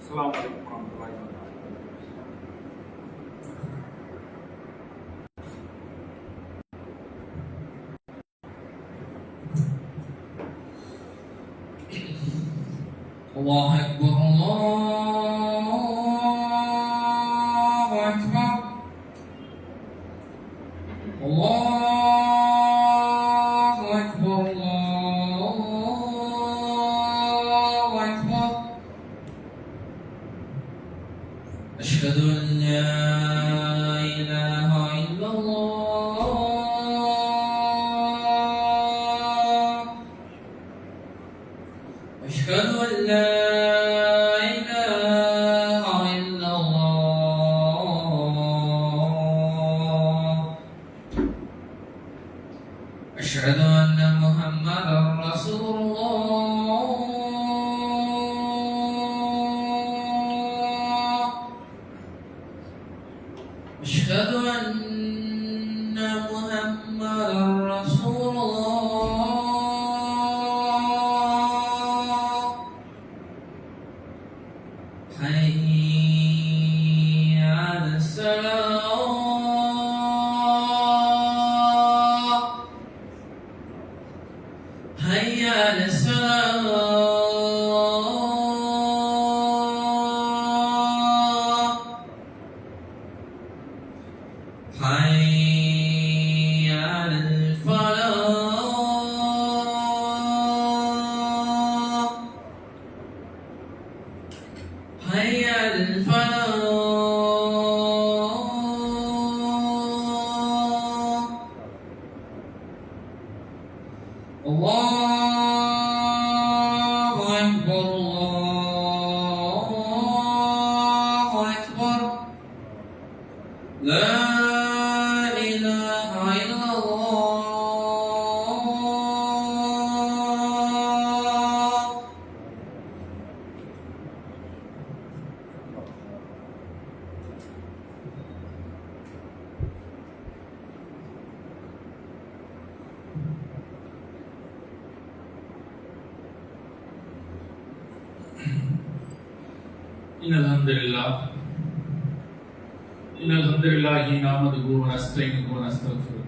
السلام عليكم ورحمة الله وبركاته. الله أكبر الله أكبر الله أكبر الله أكبر أشهد أن لا إله إلا الله أشهد أن لا إله إلا الله أشهد أن محمدا رسول الله أشهد أن محمدا رسول الله حي على الصلاة حي على الصلاة حي على الفلاح حي على الفلاح الله أكبر الله أكبر لا إله إلا الله. إن الحمد لله نحمده ونستعينه ونستغفره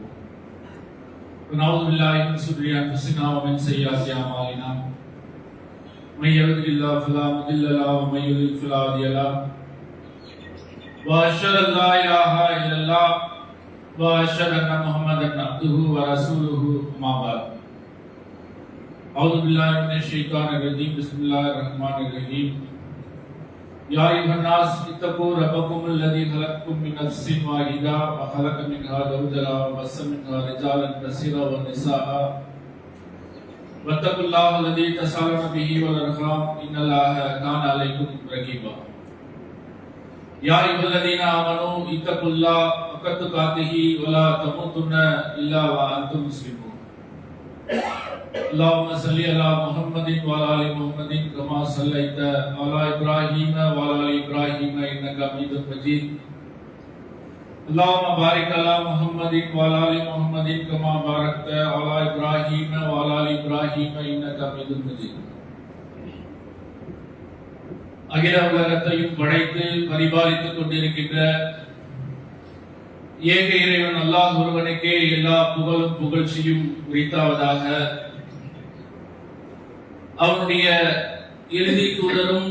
ونعوذ بالله من شرور أنفسنا ومن سيئات أعمالنا من يهده الله فلا مضل له ومن يضلل فلا هادي له وأشهد أن لا إله إلا الله وأشهد أن محمدا عبده ورسوله أما بعد أعوذ بالله من الشيطان الرجيم بسم الله الرحمن الرحيم يا أيها الناس اتقوا ربكم الذي خلقكم من نفس واحدة وخلق منها زوجها وبث منها رجالا كثيرا ونساء واتقوا الله الذي تساءلون به والأرحام إن الله كان عليكم رقيبا يا أيها الذين آمنوا اتقوا الله حق تقاته ولا تموتن إلا وأنتم مسلمون اللهم صل على محمد وعلى ال محمد كما صليت على ابراهيم وعلى ال ابراهيم انك حميد مجيد اللهم بارك على محمد وعلى ال محمد كما باركت على ابراهيم وعلى ال ابراهيم انك حميد مجيد அகில உலகத்தையும் படைத்து பரிபாலித்துக் கொண்டிருக்கின்ற ஏக இறைவன் அல்லாஹ் ஒருவனுக்கே எல்லா புகழும் புகழ்ச்சியும் உரித்தாவதாக. அவனுடைய இறுதி தூதரும்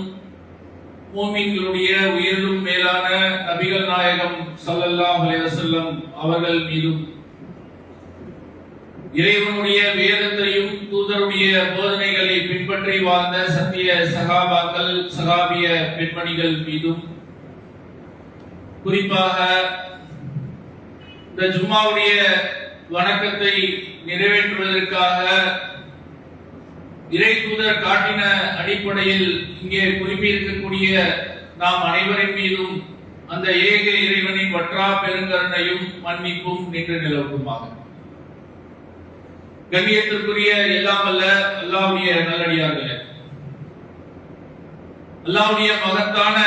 மூமின்களுடைய உயிரிலும் மேலான நபிகள் நாயகம் ஸல்லல்லாஹு அலைஹி வஸல்லம் அவர்கள் மீதும் இறைவனுடைய வேதத்தையும் தூதருடைய போதனைகளை பின்பற்றி வாழ்ந்த சத்திய சகாபாக்கள் சகாபிய பெண்மணிகள் மீதும் குறிப்பாக இந்த ஜும்மாவுடைய வணக்கத்தை நிறைவேற்றுவதற்காக இறை தூதர் காட்டின அடிப்படையில் இங்கே குறிப்பிட்டிருக்கக்கூடிய நாம் அனைவரின் மீதும் அந்த ஏக இறைவனின் வற்றா பெருங்கருணையும் மன்னிப்பும் நின்று நிலவுமாக. கண்ணியத்திற்குரிய எல்லாம் அல்ல அல்லாஹ்வுடைய நல்லடியார்களே, அல்லாஹ்வுடைய மகத்தான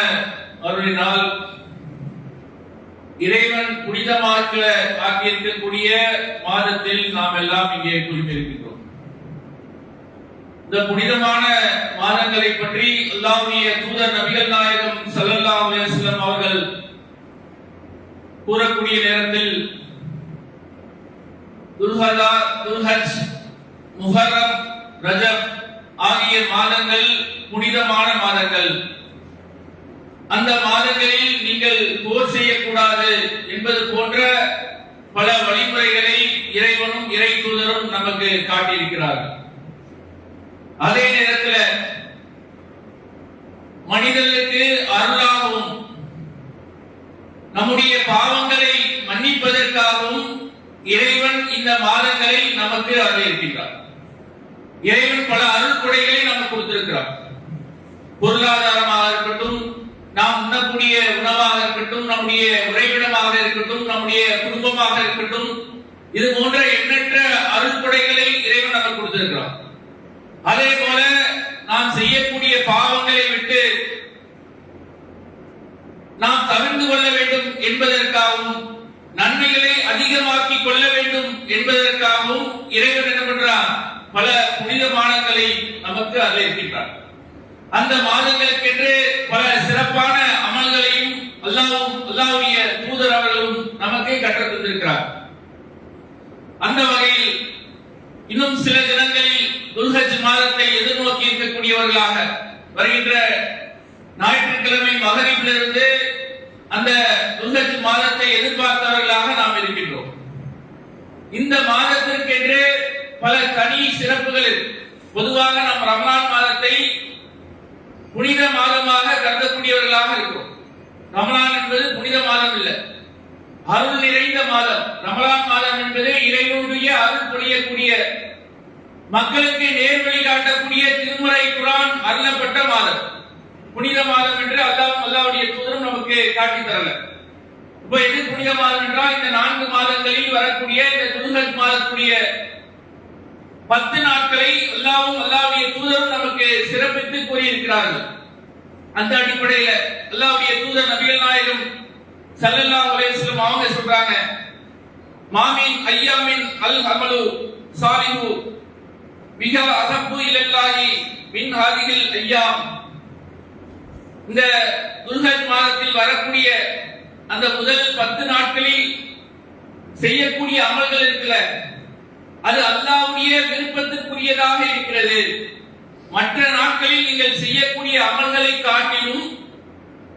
அருளினால் இறைவன் புனிதமாக்க ஆக்கியிருக்கக்கூடிய மாதத்தில் நாம் எல்லாம் இங்கே குழுமியிருக்கின்றோம். இந்த புனிதமான மாதங்களை பற்றி அல்லாஹ்வுடைய தூதர் நபிகள் நாயகம் ஸல்லல்லாஹு அலைஹி வஸல்லம் அவர்கள் கூறக்கூடிய நேரத்தில் துல்ஹஜ், முஹர்ரம், ரஜப் ஆகிய மாதங்கள் புனிதமான மாதங்கள். அந்த மாதங்களில் நீங்கள் போர் செய்யக்கூடாது என்பது போன்ற பல வழிமுறைகளை இறைவனும் இறை தூதரும் நமக்கு காட்டியிருக்கிறார்கள். அதே நேரத்தில் மனிதர்களுக்கு அருளாகவும் நம்முடைய பாவங்களை மன்னிப்பதற்காகவும் இறைவன் இந்த மாதங்களை நமக்கு அருளியிருக்கிறார். இறைவன் பல அருள்கொடைகளை நமக்கு கொடுத்திருக்கிறார். பொருளாதாரமாக இருக்கட்டும், நாம் உண்ணக்கூடிய உணவாக இருக்கட்டும், நம்முடைய உறைவிடமாக இருக்கட்டும், நம்முடைய குடும்பமாக இருக்கட்டும், இது போன்ற எண்ணற்ற அருள்கொடைகளை இறைவன் நமக்கு கொடுத்திருக்கிறார். அதே போல நாம் செய்யக்கூடிய பாவங்களை விட்டு நாம் தவிர்த்து கொள்ள வேண்டும் என்பதற்காகவும் நன்மைகளை அதிகமாக்கிக் கொள்ள வேண்டும் என்பதற்காகவும் இறைவன் என்ன பண்றார்? பல புனித மாதங்களை நமக்கு அருளியிருக்கின்றார். அந்த மாதங்களுக்கென்று பல சிறப்பான அமல்களையும் அல்லாஹ்வுடைய தூதர் அவர்களும் நமக்கு கற்றுத் தந்திருக்கிறார். அந்த வகையில் இன்னும் சில தினங்களில் துல்ஹஜ் மாதத்தை எதிர்நோக்கி இருக்கக்கூடியவர்களாக வருகின்ற ஞாயிற்றுக்கிழமை மகரிபிலிருந்து அந்த துல்ஹஜ் மாதத்தை எதிர்பார்த்தவர்களாக நாம் இருக்கின்றோம். இந்த மாதத்திற்கென்று பல தனி சிறப்புகள் இருக்கு. பொதுவாக நாம் ரமலான் மாதத்தை புனித மாதமாக கருதக்கூடியவர்களாக இருக்கிறோம். ரமலான் என்பது புனித மாதம் இல்லை, அருள் நிறைந்த மாதம். ரமலான் மாதம் என்பது இறைவனுடைய அருள் பொழியக்கூடிய, மக்களுக்கு நேர்வழி காட்டக்கூடிய திருமறை குர்ஆன் அருளப்பட்ட மாதம், புனித மாதம் என்று அல்லாஹ்வுடைய தூதரும் நமக்கு காட்டி தரல. இப்ப எது புனித மாதம் என்றால் இந்த 4 மாதங்களில் வரக்கூடிய இந்த துல்ஹஜ் மாதத்துடைய 10 நாட்களை அல்லாஹ்வுடைய தூதரும் நமக்கு சிறப்பித்து கூறியிருக்கிறார்கள். அந்த அடிப்படையில் அல்லாஹ்வுடைய தூதர் நபிகள் நாயகம் ஸல்லல்லாஹு அலைஹி வஸல்லம் அவங்க சொல்றாங்க, மாமின் ஐயாமின் அல் அமலு சாலிஹு மிக அஹப்பு இலல்லாஹி மின் ஹாதிஹில் ஐயாம். இந்த துல்ஹஜ் மாதத்தில் வரக்கூடிய அந்த முதல் 10 நாட்களில் செய்யக்கூடிய அமல்கள் இருக்குல்ல, அது அல்லாஹ்வுடைய விருப்பத்திற்குரியதாக இருக்கிறது. மற்ற நாட்களில் நீங்கள் செய்யக்கூடிய அமல்களை காட்டிலும்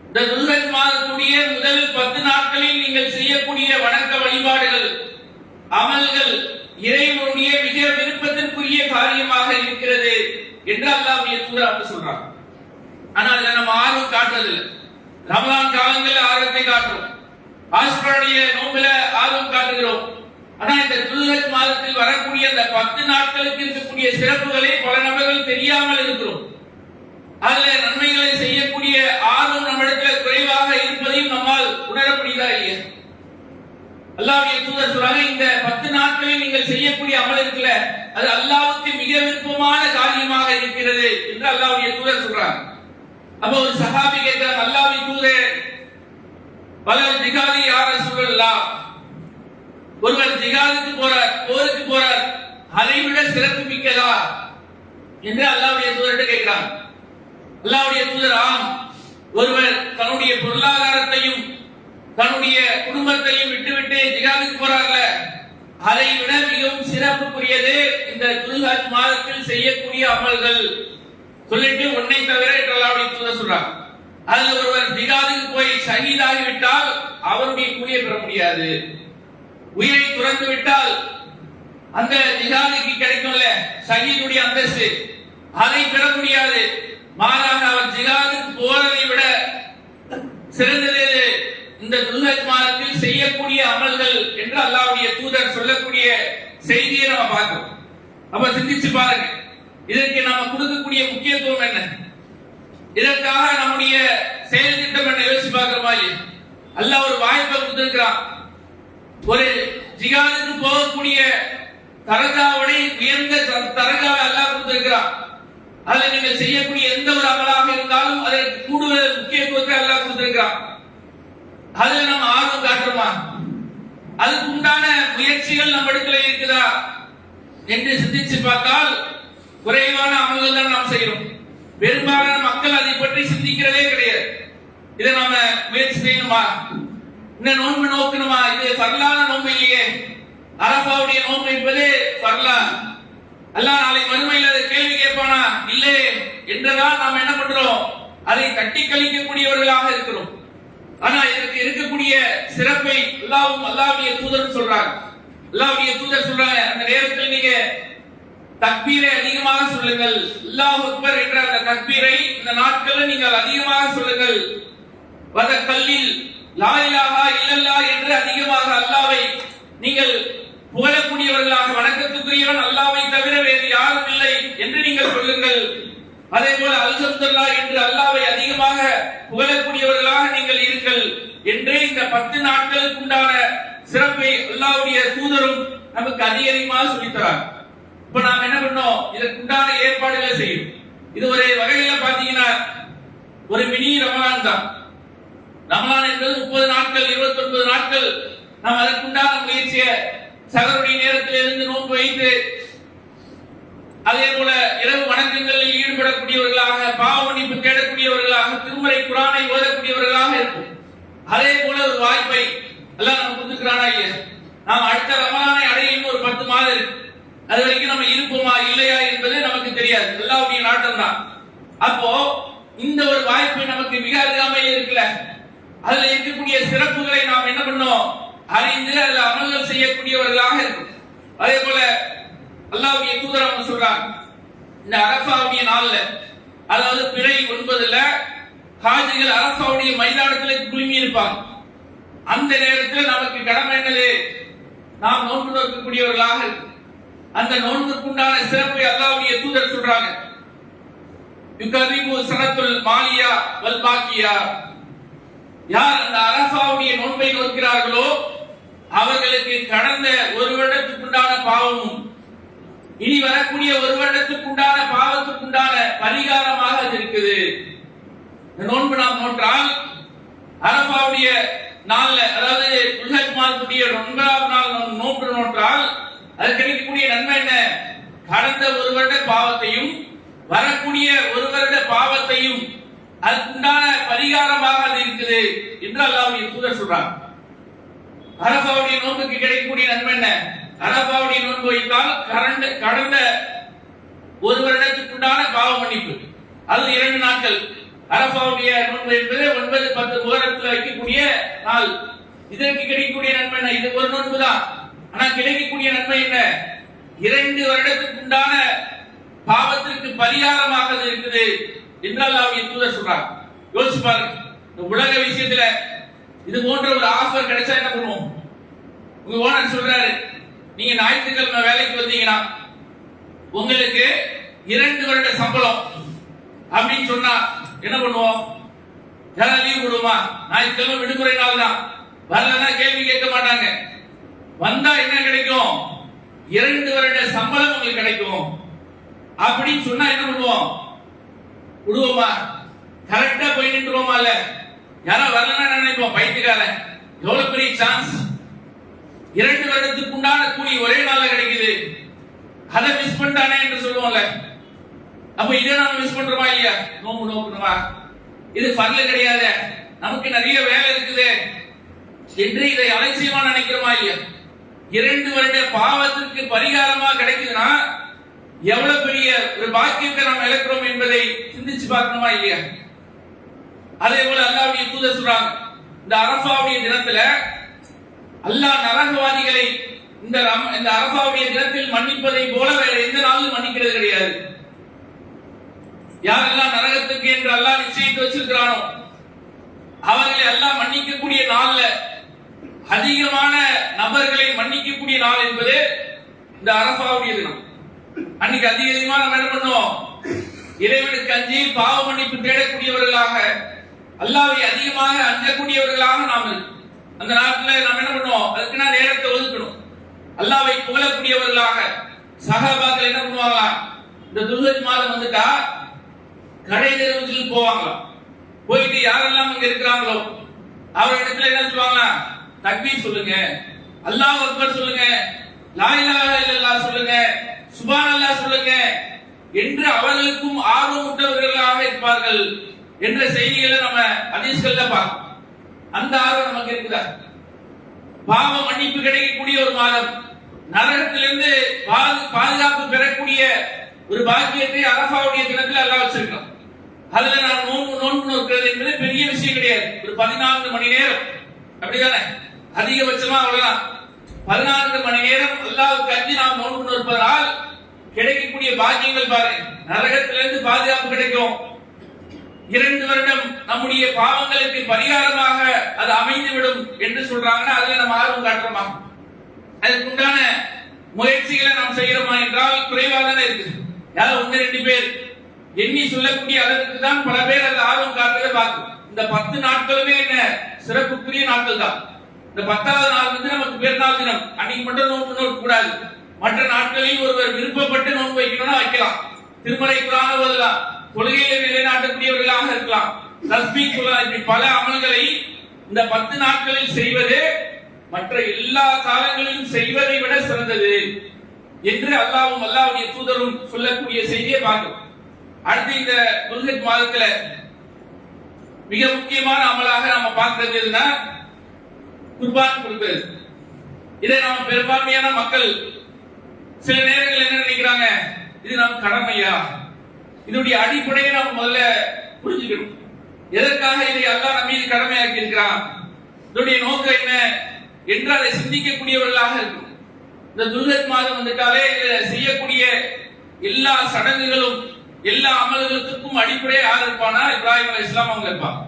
இந்த துல்ஹஜ் மாதத்துடைய முதல் 10 நாட்களில் நீங்கள் செய்யக்கூடிய வணக்க வழிபாடுகள், அமல்கள் இறைவனுடைய மிக விருப்பத்திற்குரிய காரியமாக இருக்கிறது என்று அல்லாஹ்வுடைய தூதர் அப்படி சொல்றாங்க. ஆனா அதுல நம்ம ஆர்வம் காட்டுறதில்லை. ரமலான் காலங்களில் ஆர்வத்தை காட்டுறோம், ஆஸ்பருடைய நோம்பில ஆர்வம் காட்டுகிறோம். ஆனா இந்த துல்ஹஜ் மாதத்தில் வரக்கூடிய அந்த 10 நாட்களுக்கு இருக்கக்கூடிய சிறப்புகளை பல நபர்கள் தெரியாமல் இருக்கிறோம். அதுல நன்மைகளை செய்யக்கூடிய ஆர்வம் நம்மிடத்தில் குறைவாக இருப்பதையும் நம்மால் உணர முடியுதா இல்லையா? அல்லாஹ்வுடைய தூதர் சொல்றாங்க, இந்த 10 நாட்களில் நீங்கள் செய்யக்கூடிய அமல் இருக்குல்ல, அது அல்லாஹ்வுக்கு மிக விருப்பமான காரியமாக இருக்கிறது என்று அல்லாஹ்வுடைய தூதர் சொல்றாங்க. அப்ப ஒரு சஹாபி கேட்கிறார், அல்லாஹ்வுடைய தூதரே, பல ஜிகாதி யார் ரசூலுல்லாஹ், ஒருவர் ஜிகாதுக்கு போறார், போருக்கு போறார், அதை விட சிறப்பு மிக்கதா என்று அல்லாஹ்வுடைய தூதர்கிட்ட கேட்கிறாங்க. அல்லாஹ்வுடைய தூதர், ஆம், ஒருவர் தன்னுடைய பொருளாதாரத்தையும் தன்னுடைய குடும்பத்தையும் விட்டுவிட்டு ஜிகாதுக்கு போறார்ல, அதை விட மிகவும் சிறப்புக்குரியது இந்த துல்ஹஜ் மாதத்தில் செய்யக்கூடிய அமல்கள் சொல்லிட்டு ஒன்னை தவிர என்று அல்லாஹ்வுடைய தூதர் சொல்றாங்க. அதுல ஒருவர் ஜிகாதுக்கு போய் ஷஹீதாகி விட்டால் அவருடைய கூலியை பெற முடியாது. உயிரை துறந்து விட்டால் அந்த ஜிகாதுக்கு கிடைக்கும்ல ஷஹீதுடைய அந்தஸ்து, அதை பெற முடியாது. மாறாக அவர் ஜிகாதுக்கு போறதை விட சிறந்தது இந்த துல்ஹஜ் மாதத்தில் செய்யக்கூடிய அமல்கள் என்று அல்லாஹ்வுடைய தூதர் சொல்லக்கூடிய செய்தியை நம்ம பார்க்கிறோம். அப்ப சிந்திச்சு பாருங்க, இதற்கு நாம கொடுக்கக்கூடிய முக்கியத்துவம் என்ன, இதற்காக நம்முடைய செயல் திட்டம் என்ன யோசிச்சு பார்க்கிறோமா? அல்லாஹ் ஒரு வாய்ப்பை கொடுத்திருக்கிறான். ஒரு ஜிகாதுக்கு போகக்கூடிய தரஜாவை உயர்ந்த தரஜாவை அல்லாஹ் கொடுத்திருக்கிறான். அதுல நீங்க செய்யக்கூடிய எந்த ஒரு அமலாக இருந்தாலும் அதற்கு கூடுதல் முக்கியத்துவத்தை அல்லாஹ் கொடுத்திருக்கிறான். அதுல நம்ம ஆர்வம் காட்டுறோமா? அதுக்கு உண்டான முயற்சிகள் நம்ம இடத்துல இருக்குதா என்று சிந்திச்சு பார்த்தால் குறைவான அமல்கள் தான் நாம் செய்கிறோம். பெரும்பாலான மக்கள் அதை பற்றி சிந்திக்கிறதே கிடையாது. இதை நாம முயற்சி செய்யணுமா? இந்த நோன்பு நோக்கணுமா? இது ஃபர்லான நோன்பு இல்லையே. அரஃபாவுடைய நோன்பு என்பதே ஃபர்லா. அல்லாஹ் நாளை மறுமையில் அதை கேள்வி கேட்பானா? இல்லை என்றுதான் நாம் என்ன பண்றோம்? அதை தட்டி கழிக்கக்கூடியவர்களாக இருக்கிறோம். ஆனா இதற்கு இருக்கக்கூடிய சிறப்பை அல்லாஹ்வுடைய தூதர் சொல்றாங்க. அல்லாஹ்வுடைய தூதர் சொல்றாங்க, அந்த நேரத்தில் நீங்க தக்பீரை அதிகமாக சொல்லுங்கள். அல்லாஹ் அக்பர் என்ற அந்த தக்பீரை இந்த நாட்களில் நீங்கள் அதிகமாக சொல்லுங்கள். வத கல்லில் லா இலாஹா இல்லல்லாஹ் என்று அதிகமாக அல்லாஹ்வை நீங்கள் புகழக்கூடியவர்களாக, வணக்கத்துக்குரியவன் அல்லாஹ்வை தவிர வேறு யாரும் இல்லை என்று நீங்கள் சொல்லுங்கள். அதே போல அல்ஹம்துலில்லாஹ் என்று அல்லாஹ்வை அதிகமாக புகழக்கூடியவர்களாக நீங்கள் இருங்கள் என்று இந்த 10 நாட்களுக்கு உண்டான சிறப்பை அல்லாஹ்வுடைய தூதரும் நமக்கு அதிகமாக சொல்லித் தரார். இப்ப நாம் என்ன பண்ணோம்? இதற்கு உண்டான ஏற்பாடுகளை செய்யும். இது ஒரு வகையில பாத்தீங்கன்னா ஒரு மினி ரமலான் தான். ரமலான் என்பது 30 நாட்கள், 29 நாட்கள். நாம் அதற்குண்டான முயற்சியை சகருடைய நேரத்தில் இருந்து நோன்பு வைத்து, அதே போல இரவு வணக்கங்களில் ஈடுபடக்கூடியவர்களாக, பாவ மன்னிப்பு தேடக்கூடியவர்களாக, திருமறை குர்ஆனை ஓதக்கூடியவர்களாக இருக்கும். அதே போல ஒரு வாய்ப்பை அல்லாஹ் நமக்கு கொடுத்திருக்கிறானா இல்லையா? நாம் அடுத்த ரமலானை அடைய இன்னும் ஒரு 10 மாதம் இருக்கு. அது வரைக்கும் நம்ம இருப்போமா இல்லையா என்பது நமக்கு தெரியாது. அல்லாஹ்வுடைய நாட்டம் தான். அப்போ இந்த ஒரு வாய்ப்பு நமக்கு மிக அருகாமையில் இருக்குல்ல, அதுல இருக்கக்கூடிய சிறப்புகளை நாம் என்ன பண்ணோம்? அறிந்து அதுல அமல்கள் செய்யக்கூடியவர்களாக இருக்கும். அதே போல அல்லாஹ்வுடைய தூதர் அவங்க சொல்றாங்க, இந்த அரஃபாவுடைய நாள்ல, அதாவது பிறை 9ல ஹாஜிகள் அரஃபாவுடைய மைதானத்தில் குழுமி இருப்பாங்க. அந்த நேரத்தில் நமக்கு கடமை என்னது? நாம் நோன்பு நோக்கக்கூடியவர்களாக இருக்கும். அந்த நோன்புக்குண்டான சிறப்பை அல்லாஹ்வுடைய தூதர் சொல்றாங்க, யுகரிபு சனத்துல் மாலியா வல் பாக்கியா. யார் அந்த அரஃபாவுடைய நோன்பை நோக்கிறார்களோ அவர்களுக்கு கடந்த ஒரு வருடத்துக்குண்டான பாவமும் இனி வரக்கூடிய ஒரு வருடத்துக்குண்டான பாவத்துக்குண்டான பரிகாரமாக அது இருக்குது. இந்த நோன்பு நாம் நோற்றால் அரஃபாவுடைய நாள்ல, அதாவது துல்ஹஜ் மாதத்துடைய 9ஆம் நாள் நோன்பு நோற்றால் அது கிடைக்கக்கூடிய நன்மை என்ன? கடந்த ஒரு வருட பாவத்தையும் வரக்கூடிய ஒரு வருட பாவத்தையும் அதுக்குண்டான பரிகாரமாக அது இருக்குது என்று அல்லாஹ்வுடைய தூதர் சொல்றாங்க. அரஃபாவுடைய நோன்புக்கு கிடைக்கக்கூடிய நன்மை என்ன? அரஃபாவுடைய நோன்பு வைத்தால் கடந்த ஒரு வருடத்துக்குண்டான பாவ மன்னிப்பு, அது 2 நாட்கள். அரஃபாவுடைய நோன்பு என்பது 9, 10 முஹர்ரத்தில் வைக்கக்கூடிய நாள். இதற்கு கிடைக்கக்கூடிய நன்மை என்ன? இது ஒரு நோன்பு தான். ஆனா கிடைக்கக்கூடிய நன்மை என்ன? 2 வருடத்துக்குண்டான பாவத்திற்கு பரிகாரமாக அது இருக்குது என்று அல்லாஹ்வுடைய தூதர் சொல்றாங்க. யோசிச்சு பாருங்க, இந்த உலக விஷயத்துல இது போன்ற ஒரு ஆஃபர் கிடைச்சா என்ன பண்ணுவோம்? உங்க ஓனர் சொல்றாரு, நீங்க ஞாயிற்றுக்கிழமை வேலைக்கு வந்தீங்கன்னா உங்களுக்கு 2 வருட சம்பளம் அப்படின்னு சொன்னா என்ன பண்ணுவோம்? யாரா லீவ் விடுமா? ஞாயிற்றுக்கிழமை விடுமுறை நாள் தான். வரலன்னா கேள்வி கேட்க மாட்டாங்க. வந்தா என்ன கிடைக்கும்? 2 வருட சம்பளம் உங்களுக்கு கிடைக்கும் அப்படின்னு சொன்னா என்ன பண்ணுவோம்? விடுவோமா? கரெக்டா போய் நின்றுவோமா? இல்ல யாரா வரலன்னா நினைப்போம், பைத்தியக்காரன், எவ்வளவு பெரிய சான்ஸ், 2 வருடத்துக்கு உண்டான கூலி ஒரே நாள்ல கிடைக்குது, அதை மிஸ் பண்ணிட்டானே என்று சொல்லுவோம்ல. அப்ப இதை நாம மிஸ் பண்றோமா இல்லையா? நோம்பு நோக்கணுமா? இது ஃபர்ல கிடையாது, நமக்கு நிறைய வேலை இருக்குது என்று இதை அலட்சியமா நினைக்கிறோமா இல்லையா? 2 வருட பாவத்திற்கு பரிகாரமா கிடைக்குதுன்னா எவ்வளவு பெரிய ஒரு பாக்கியத்தை நாம் இழக்கிறோம் என்பதை சிந்திச்சு பார்க்கணுமா இல்லையா? அதே போல அல்லாஹ்வுடைய தூதர் சொல்றாங்க, இந்த அரஃபாவுடைய தினத்துல அல்லாஹ் நரகவாதிகளை இந்த அரஃபாவுடைய தினத்தில் மன்னிப்பதை போல வேற எந்த நாளும் மன்னிக்கிறது கிடையாது. யாரெல்லாம் நரகத்துக்கு என்று அல்லாஹ் நிச்சயித்து வச்சிருக்கிறானோ அவர்களை அல்லாஹ் மன்னிக்கக்கூடிய நாள்ல அதிகமான நபர்களை மன்னிக்கக்கூடிய நாள் என்பது இந்த அரஃபாவுடைய தினம். அன்னைக்கு அதிகமா நம்ம என்ன பண்ணுவோம்? இறைவனுக்கு அஞ்சி பாவ மன்னிப்பு தேடக்கூடியவர்களாக, அல்லாஹ்வை அதிகமாக அஞ்சக்கூடியவர்களாக நாம் அந்த நாட்டில் நாம் என்ன பண்ணுவோம்? அதுக்குன்னா நேரத்தை ஒதுக்கணும். அல்லாஹ்வை புகழக்கூடியவர்களாக சஹாபாக்கள் என்ன பண்ணுவாங்களா? இந்த துல்ஹஜ் மாதம் வந்துட்டா கடை தெருவுக்கு போவாங்க. போயிட்டு யாரெல்லாம் இங்க இருக்கிறாங்களோ அவரிடத்துல என்ன சொல்லுவாங்களா? தக்பீர் சொல்லுங்க, அல்லாஹ் அக்பர் சொல்லுங்க, லா இலாஹா இல்லல்லாஹ் சொல்லுங்க, சுப்ஹானல்லாஹ் சொல்லுங்க என்று அவர்களுக்கும் ஆர்வமுற்றவர்களாக இருப்பார்கள் என்ற செய்திகளை நம்ம ஹதீஸ்கள்ல பார்க்கிறோம். அந்த ஆர்வம் நமக்கு இருக்குதா? பாவ மன்னிப்பு கிடைக்கக்கூடிய ஒரு மாதம், நரகத்திலிருந்து பாதுகாப்பு பெறக்கூடிய ஒரு பாக்கியத்தை அரஃபாவுடைய தினத்தில் அல்லாஹ் வச்சிருக்கான். அதுல நான் நோன்பு நோக்கிறது என்பது பெரிய விஷயம் கிடையாது. ஒரு 14 மணி நேரம், அப்படிதானே? அதிகபட்சமா அவ்வளவுதான். 14 மணி நேரம் அல்லாஹ்வுக்கு அஞ்சி நாம் நோன்பு நோற்பதால் கிடைக்கக்கூடிய பாக்கியங்கள் பாருங்க. நரகத்திலிருந்து பாதுகாப்பு கிடைக்கும். 2 வருடம் நம்முடைய பாவங்களுக்கு பரிகாரமாக அது அமைந்துவிடும் என்று சொல்றாங்கன்னா அதுல நம்ம ஆர்வம் காட்டுறோமா? அதுக்குண்டான முயற்சிகளை நாம் செய்யறோமா என்றால் குறைவாக தானே இருக்கு. யாரும் 1-2 பேர் எண்ணி சொல்லக்கூடிய அளவுக்கு தான் பல பேர் அந்த ஆர்வம் காட்டுறதை பார்க்கும். இந்த 10 நாட்களுமே என்ன சிறப்புக்குரிய நாட்கள் தான். இந்த 10வது நாள் வந்து நமக்கு பெருநாள் தினம். அன்னைக்கு மட்டும் நோன்பு நோக்க கூடாது. மற்ற நாட்களில் ஒருவர் விருப்பப்பட்டு நோன்பு வைக்கணும்னா வைக்கலாம். திருமறை குர்ஆன் ஓதலாம், தொழுகையை நிலைநாட்டக்கூடியவர்களாக இருக்கலாம், தஸ்பீஹ் சொல்லலாம். இப்படி பல அமல்களை இந்த 10 நாட்களில் செய்வது மற்ற எல்லா காலங்களிலும் செய்வதை விட சிறந்தது என்று அல்லாஹ்வும் அல்லாஹ்வுடைய தூதரும் சொல்லக்கூடிய செய்தியை பார்க்கிறோம். அடுத்து இந்த துல்ஹஜ் மாதத்துல மிக முக்கியமான அமலாக நாம பார்க்கிறது எதுனா குர்பான் கொடுக்கிறது. இதை நாம பெரும்பான்மையான மக்கள் சில நேரங்கள் என்ன நினைக்கிறாங்க, இது நம்ம கடமையா? இதனுடைய அடிப்படையை நாம முதல்ல புரிஞ்சுக்கணும். எதற்காக இதை அல்லாஹ் நம்ம மீது கடமையாக்கி இருக்கிறான், இதனுடைய நோக்கம் என்ன என்று அதை சிந்திக்கக்கூடியவர்களாக இருக்கும். இந்த துல்ஹஜ் மாதம் வந்துட்டாலே செய்யக்கூடிய எல்லா சடங்குகளும் எல்லா அமல்களுக்கும் அடிப்படை யார் இருப்பானா? இப்ராஹிம் அலைஹிஸ்ஸலாம் அவங்க இருப்பாங்க.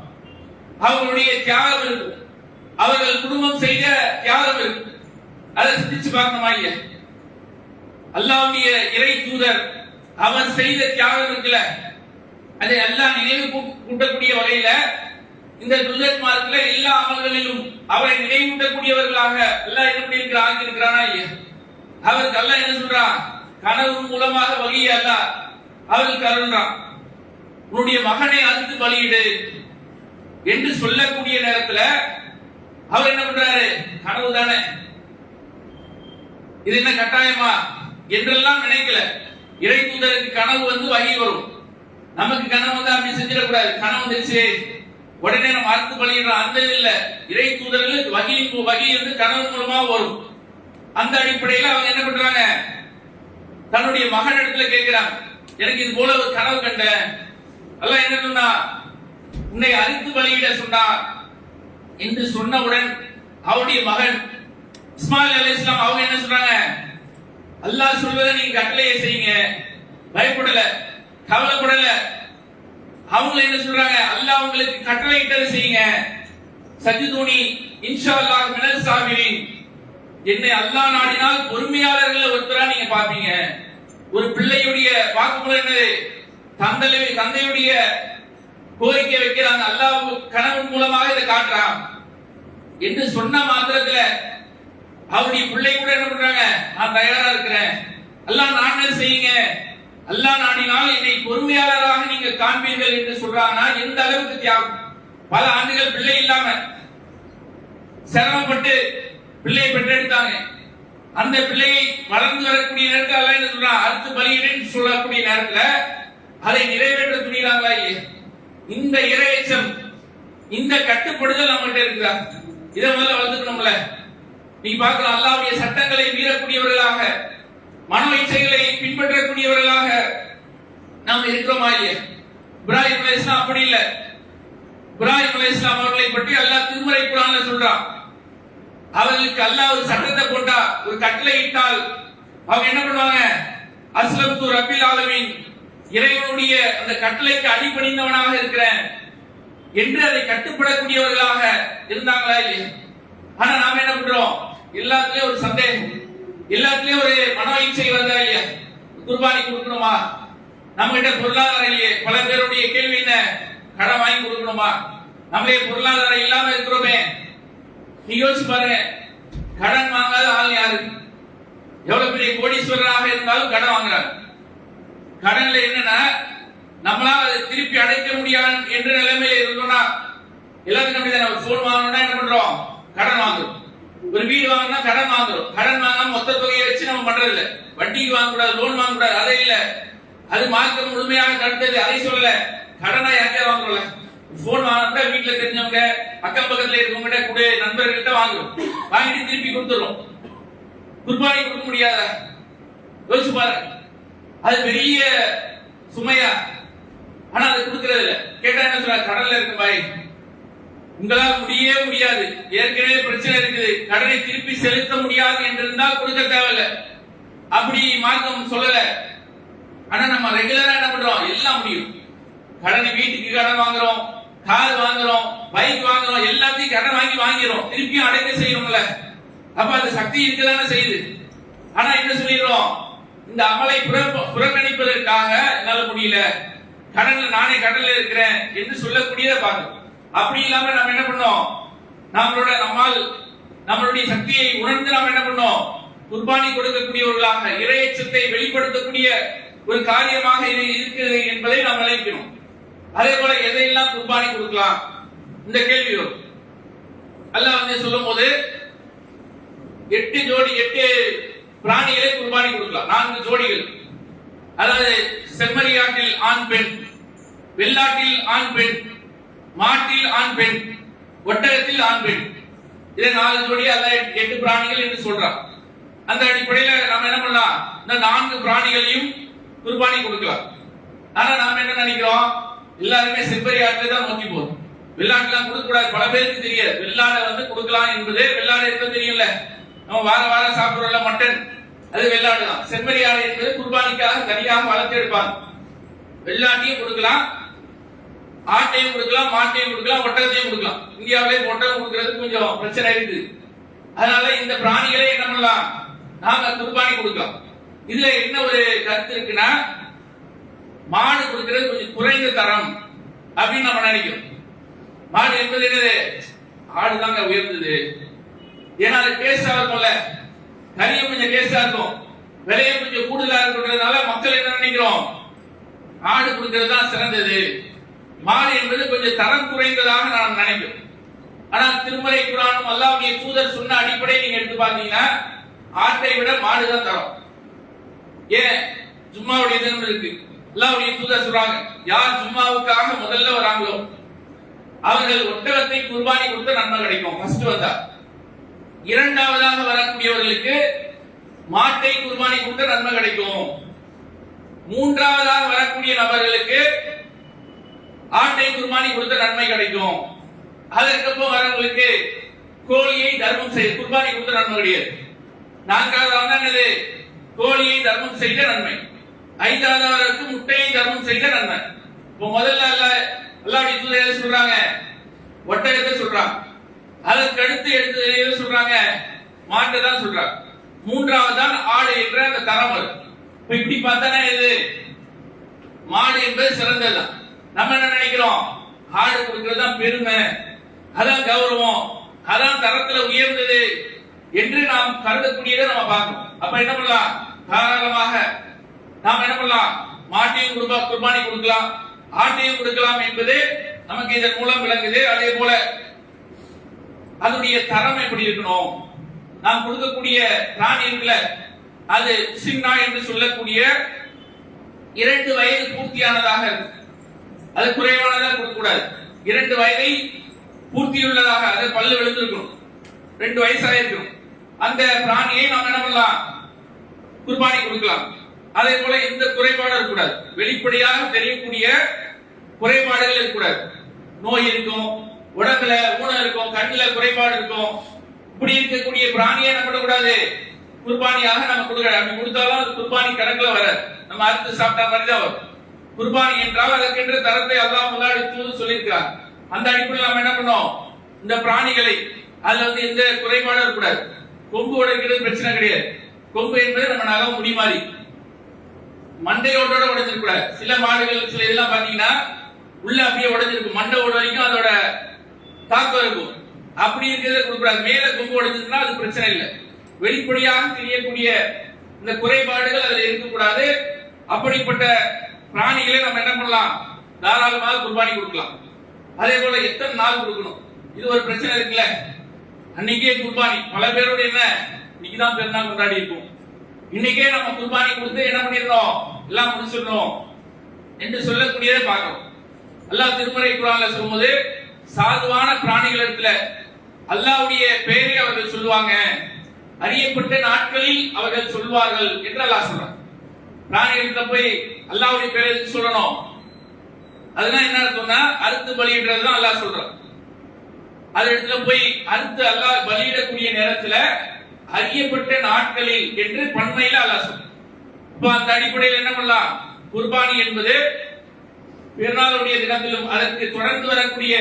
அவர்களுடைய தியாகம் இருக்கும், அவர்கள் குடும்பம் செய்த தியாகம் இருக்கும். அதை சிந்திச்சு பார்க்கணுமா இல்லையா? அல்லாஹ்வுடைய இறை தூதர் அவர் செய்த தியாகம் இருக்குல்ல, அதை அல்லாஹ் நினைவு கூட்டக்கூடிய வகையில இந்த துல்ஹஜ் மாதத்துல எல்லா அமல்களிலும் அவரை நினைவூட்டக்கூடியவர்களாக அல்லாஹ் என்ன பண்ணியிருக்கிற ஆகியிருக்கிறானா இல்லையா? அவருக்கு அல்லாஹ் என்ன சொல்றான்? கனவு மூலமாக வகையை அல்லாஹ் அவருக்கு அருள்றான். உன்னுடைய மகனை அறுத்து பலியிடு என்று சொல்லக்கூடிய நேரத்துல அவர் என்ன பண்றாரு? கனவு தானே, இது என்ன கட்டாயமா என்றெல்லாம் நினைக்கல. இறை தூதருக்கு கனவு வந்து வகை வரும். நமக்கு கனவு வந்து அப்படி செஞ்சிடக்கூடாது. கனவு வந்துருச்சு உடனே நம்ம அறுத்து பலியிடுறோம், அந்த இல்ல. இறை தூதர்களுக்கு வகை வந்து கனவு மூலமா வரும். அந்த அடிப்படையில் அவங்க என்ன பண்றாங்க? தன்னுடைய மகன் இடத்துல கேட்கிறாங்க, எனக்கு இது போல ஒரு கனவு கண்டேன். அல்லாஹ் என்ன சொன்னா? உன்னை அறுத்து பலியிட சொன்னார் என்று சொன்னவுடன் அவருடைய மகன் இஸ்மாயில் அலைஹிஸ்ஸலாம் அவங்க என்ன சொல்றாங்க? அல்லாஹ் சொல்வதை நீங்க கட்டளையை செய்யுங்க, பயப்படல, கவலைப்படல. அவங்க என்ன சொல்றாங்க? அல்லாஹ் உங்களுக்கு கட்டளையிட்டதை செய்யுங்க. சஜிதுனி இன்ஷா அல்லாஹ் மினல் சாபிரின், என்னை அல்லாஹ் நாடினால் பொறுமையாளர்கள் ஒருத்தரா நீங்க பாப்பீங்க. ஒரு பிள்ளையுடைய வாக்குமூலம் என்னது? தந்தையுடைய கோரிக்கை வைக்கிறாங்க, அல்லாஹ் கனவு மூலமாக இதை காட்டுறான் என்று சொன்ன மாத்திரத்துல அவருடைய பிள்ளை கூட என்ன பண்றாங்க? நான் தயாரா இருக்கிறேன், அல்லாஹ் நாடினது செய்யுங்க, அல்லாஹ் நாடினால் என்னை பொறுமையாளராக நீங்க காண்பீர்கள் என்று சொல்றாங்கன்னா எந்த அளவுக்கு தியாகம்! பல ஆண்டுகள் பிள்ளை இல்லாம சிரமப்பட்டு பிள்ளையை பெற்றெடுத்தாங்க. அந்த பிள்ளையை வளர்ந்து வரக்கூடிய நேரத்தில் அல்லாஹ் என்ன சொல்றான்? அறுத்து பலியிடுன்னு சொல்லக்கூடிய நேரத்துல அதை நிறைவேற்ற துணிகிறாங்களா இல்லையா? இந்த இறையச்சம், இந்த கட்டுப்படுதல் நம்மகிட்ட இருக்குதா? இதை முதல்ல வளர்த்துக்கணும்ல. நீங்க பார்க்கலாம், அல்லாஹ்வுடைய சட்டங்களை மீறக்கூடியவர்களாக, மனோ இச்சைகளை பின்பற்றக்கூடியவர்களாக நாம் இருக்கிறோமா இல்லையா? இப்ராஹிம் அலைஹிஸ்ஸலாம் அப்படி இல்லை. இப்ராஹிம் அலைஹிஸ்ஸலாம் அவர்களை பற்றி அல்லாஹ் திருமறை குர்ஆன்ல சொல்றான். அவர்களுக்கு அல்லாஹ் ஒரு சட்டத்தை போட்டா, ஒரு கட்டளை இட்டால் அவங்க என்ன பண்ணுவாங்க? அஸ்லம்து ரப்பில் ஆலமீன், இறைவனுடைய அந்த கட்டளைக்கு அடிபணிந்தவனாக இருக்கிறேன் என்று அதை கட்டுப்படக்கூடியவர்களாக இருந்தாங்களா இல்லையா? ஆனா நாம என்ன பண்றோம்? எல்லாத்துலயும் ஒரு சந்தேகம், எல்லாத்துலயும் ஒரு மனோ இச்சை வந்தா இல்லையா? குர்பானி கொடுக்கணுமா? நம்ம கிட்ட பொருளாதாரம் இல்லையே. பல பேருடைய கேள்வி என்ன? கடன் வாங்கி கொடுக்கணுமா? நம்மளே பொருளாதாரம் இல்லாம இருக்கிறோமே. நீ யோசிச்சு பாருங்க, கடன் வாங்காத ஆள் யாரு? எவ்வளவு பெரிய கோடீஸ்வரராக இருந்தாலும் கடன் வாங்குறாங்க. கடன்ல என்னன்னா நம்மளால அதை திருப்பி அடைக்க முடியாது என்ற நிலைமையில இருந்தோம்னா எல்லாத்துக்கும் அப்படிதான். ஒரு போன் வாங்கணும்னா என்ன பண்றோம்? கடன் வாங்குறோம். ஒரு வீடு வாங்கினா கடன் வாங்குறோம். கடன் வாங்காம மொத்த தொகையை வச்சு நம்ம பண்றது இல்ல. வட்டிக்கு வாங்க கூடாது, லோன் வாங்க கூடாது, அதே இல்ல. அது மார்க்கம் முழுமையாக தடுத்தது. அதை சொல்லல. கடனா யார்கிட்ட வாங்குறோம்ல, போன் வாங்கினா வீட்டுல தெரிஞ்சவங்க அக்கம் பக்கத்துல இருக்கவங்க கூட நண்பர்கள்ட்ட வாங்குறோம், வாங்கிட்டு திருப்பி கொடுத்துறோம். குர்பானி கொடுக்க முடியாத யோசிச்சு பாருங்க, அது பெரிய சுமையா. ஆனா அதை கொடுக்கறது இல்ல. கேட்டா என்ன சொல்ற, கடன்ல இருக்கு பாய், உங்களால் முடியவே முடியாது, ஏற்கனவே பிரச்சனை இருக்குது, கடனை திருப்பி செலுத்த முடியாது என்று இருந்தால் கொடுக்க தேவையில்ல. அப்படி மார்க்கம் சொல்லல. ஆனா நம்ம ரெகுலரா என்ன பண்றோம், எல்லாம் முடியும். கடனை வீட்டுக்கு கடன் வாங்குறோம், கார் வாங்குறோம், பைக் வாங்குறோம், எல்லாத்தையும் கடன் வாங்கிறோம், திருப்பியும் அடைக்க செய்யறோம்ல. அப்ப அது சக்தி இருக்குதானே செய்யுது. ஆனா என்ன சொல்லிடுறோம், இந்த அமலை புறக்கணிப்பதற்காக என்னால முடியல, நானே கடன்ல இருக்கிறேன் என்று சொல்லக்கூடியதை பார்க்கணும். அப்படி இல்லாம நம்ம என்ன பண்ணோம், நம்மளுடைய சக்தியை உணர்ந்து நாம் என்ன பண்ணோம், குர்பானி கொடுக்கக்கூடியவர்களாக இறையச்சத்தை வெளிப்படுத்தக்கூடிய ஒரு காரியமாக இது இருக்குது என்பதை நாம் நினைக்கணும். அதே போல எதையெல்லாம் குர்பானி கொடுக்கலாம் இந்த கேள்வி வரும். அல்லாஹ் சொல்லும் போது 8 பிராணிகளை குர்பானி கொடுக்கலாம், 4 ஜோடிகள். அதாவது செம்மறியாட்டில் ஆண் பெண், வெள்ளாட்டில் ஆண் பெண், மாட்டில் ஆண் பெண், ஒட்டகத்தில் ஆண் பெண். இதை 4 ஜோடி அல்ல 8 பிராணிகள் என்று சொல்றான். அந்த அடிப்படையில் நம்ம என்ன பண்ணலாம், இந்த 4 பிராணிகளையும் குர்பானி கொடுக்கலாம். ஆனா நாம என்ன நினைக்கிறோம், எல்லாருமே செம்மறியாட்டில தான் நோக்கி போறோம், வெள்ளாட்டுலாம் கொடுக்க கூடாது. பல பேருக்கு தெரியாது வெள்ளாடை கொடுக்கலாம் என்பது. வெள்ளாடை இருக்க தெரியல, நம்ம வாரம் சாப்பிடுறோம்ல மட்டன், அது வெள்ளாடு தான். செம்மறியாடு என்பது குர்பானிக்காக தனியாக வளர்த்து எடுப்பாங்க. வெள்ளாட்டையும் கொடுக்கலாம், ஆட்டையும் கொடுக்கலாம், மாட்டையும் கொடுக்கலாம், ஒட்டகத்தையும் கொடுக்கலாம். இந்தியாவிலே ஒட்டகம் கொடுக்கிறது கொஞ்சம் பிரச்சனை இருக்குது. அதனால இந்த பிராணிகளை என்ன பண்ணலாம், நாம குர்பானி கொடுக்கலாம். இதுல என்ன ஒரு கருத்து இருக்குன்னா, மாடு கொடுக்கிறது கொஞ்சம் குறைந்த தரம் அப்படின்னு நம்ம நினைக்கிறோம். மாடு என்பது என்னது, ஆடுதாங்க உயர்ந்தது, ஏன்னா அது டேஸ்டா இருக்கும்ல, கறியும் கொஞ்சம் டேஸ்டா இருக்கும், விலையும் கொஞ்சம் கூடுதலா இருக்கிறதுனால மக்கள் என்ன நினைக்கிறோம், ஆடு கொடுக்கிறது தான் சிறந்தது, மாடு என்பது கொஞ்சம் தரம் குறைந்ததாக நாம் நினைக்கிறோம். ஆனா திருமறை குர்ஆனும் அல்லாஹ்வுடைய தூதர் சொன்ன அடிப்படை நீங்க எடுத்து பாத்தீங்கன்னா, ஆட்டை விட மாடுதான் தரம். ஏன், ஜும்மாவுடைய தினம் இருக்கு, அல்லாஹ்வுடைய தூதர் சொல்றாங்க, யார் ஜும்மாவுக்காக முதல்ல வராங்களோ அவர்கள் ஒட்டகத்தை குர்பானி கொடுத்து நன்மை கிடைக்கும். ஃபர்ஸ்ட் வந்தா. இரண்டாவதாக வரக்கூடியவர்களுக்கு மாட்டை குர்பானி கொடுத்து நன்மை கிடைக்கும். மூன்றாவதாக வரக்கூடிய நபர்களுக்கு ஆட்டை குர்பானி கொடுத்த நன்மை கிடைக்கும். அதற்கப்புறம் வரவங்களுக்கு கோழியை தர்மம் செய்ய குர்பானி கொடுத்த நன்மை கிடையாது. நான்காவது என்னது, கோழியை தர்மம் செய்த நன்மை. ஐந்தாவதற்கு முட்டையை தர்மம் செய்த நன்மை. இப்போ முதல்ல அல்லாஹ்வுடைய தூதர் சொல்றாங்க, ஒட்டகத்தை சொல்றாங்க. அதற்கு அடுத்து எடுத்து சொல்றாங்க, மாட்டை தான் சொல்றாங்க. மூன்றாவது தான் ஆடு என்ற அந்த தரம் வரும். இப்படி பார்த்தா இது மாடு என்பது சிறந்ததுதான். நம்ம என்ன நினைக்கிறோம், ஆடு கொடுக்கிறது தான் பெருமை, அதான் கௌரவம், அதான் தரத்துல உயர்ந்தது என்று நாம் கருதக்கூடியதை நம்ம பார்க்கணும். அப்ப என்ன பண்ணலாம், தாராளமாக நாம் என்ன பண்ணலாம், மாட்டையும் குர்பானி கொடுக்கலாம், ஆட்டையும் கொடுக்கலாம் என்பது நமக்கு இதன் மூலம் விளங்குது. அதே போல அதனுடைய தரம் எப்படி இருக்கணும், நாம் கொடுக்கக்கூடிய பிராணி இருக்குல்ல, அது சின்னா என்று சொல்லக்கூடிய 2 வயது பூர்த்தியானதாக இருக்கு, அது குறைவானதாக கொடுக்க கூடாது. 2 வயதை பூர்த்தியுள்ளதாக, அது பல்லு விழுந்திருக்கணும், 2 வயசாக இருக்கணும். அந்த பிராணியை நாம் என்ன பண்ணலாம், குர்பானி கொடுக்கலாம். அதே போல எந்த குறைபாடும் இருக்கக்கூடாது, வெளிப்படையாக தெரியக்கூடிய குறைபாடுகள் இருக்கக்கூடாது. நோய் இருக்கும், உடம்புல ஊனம் இருக்கும், கண்ணுல குறைபாடு இருக்கும், இப்படி இருக்கக்கூடிய பிராணியை நம்ம பண்ணக்கூடாது, குர்பானியாக நம்ம கொடுக்க. அப்படி கொடுத்தாலும் அது குர்பானி கணக்குல வராது, நம்ம அறுத்து சாப்பிட்ட மாதிரி தான் வரும். குர்பானி என்றால் அதற்கென்ற தரத்தை அல்லாஹ் முன்னாடி சொல்லியிருக்கிறார். அந்த அடிப்படையில் நம்ம என்ன பண்ணோம், இந்த பிராணிகளை அதுல எந்த குறைபாடும் இருக்கக்கூடாது. கொம்பு உடைக்கிறது பிரச்சனை கிடையாது. கொம்பு என்பது நம்ம நகம் முடி மாதிரி மண்டையோட உடைஞ்சிருக்கூடாது. சில மாடுகள் சில இதெல்லாம் பாத்தீங்கன்னா உள்ள அப்படியே உடைஞ்சிருக்கும், மண்டை ஓட வரைக்கும் அதோட தாக்கம் இருக்கும். அப்படி இருக்கிறத கொடுக்கூடாது. மேல கொம்பு உடைஞ்சிருந்தா அது பிரச்சனை இல்லை. வெளிப்படையாக தெரியக்கூடிய இந்த குறைபாடுகள் அதுல இருக்கக்கூடாது. அப்படிப்பட்ட பிராணிகளை நம்ம என்ன பண்ணலாம், தாராளமாக குர்பானி கொடுக்கலாம். அதே போல எத்தனை நாள் கொடுக்கணும், இது ஒரு பிரச்சனை இருக்குல்ல. அன்னைக்கே குர்பானி, பல பேரோட என்ன இன்னைக்குதான் பெருநாள் கொண்டாடி இருக்கும், இன்னைக்கே நம்ம குர்பானி கொடுத்து என்ன பண்ணிடணும், எல்லாம் முடிச்சிடணும் என்று சொல்லக்கூடியதை பார்க்கிறோம். அல்லாஹ் திருமறை குர்ஆன்ல சொல்லும்போது சாதுவான பிராணிகளிடத்துல அல்லாஹ்வுடைய பெயரை அவர்கள் சொல்லுவாங்க, அறியப்பட்ட நாட்களில் அவர்கள் சொல்வார்கள் என்று அல்லாஹ் சொல்றான். பிராணிகளிடத்துல போய் அல்லாஹ்வுடைய பெயரை சொல்லணும். அதனால என்ன அர்த்தம்னா அறுத்து பலியிடுறதுதான் அல்லாஹ் சொல்றான். அது இடத்துல போய் அறுத்து அல்லாஹ் பலியிடக்கூடிய நேரத்துல அறியப்பட்ட நாட்களில் என்று பன்மையில அல்லாஹ் சொல்றான். இப்ப அந்த அடிப்படையில் என்ன பண்ணலாம், குர்பானி என்பது பெருநாளுடைய தினத்திலும் அதற்கு தொடர்ந்து வரக்கூடிய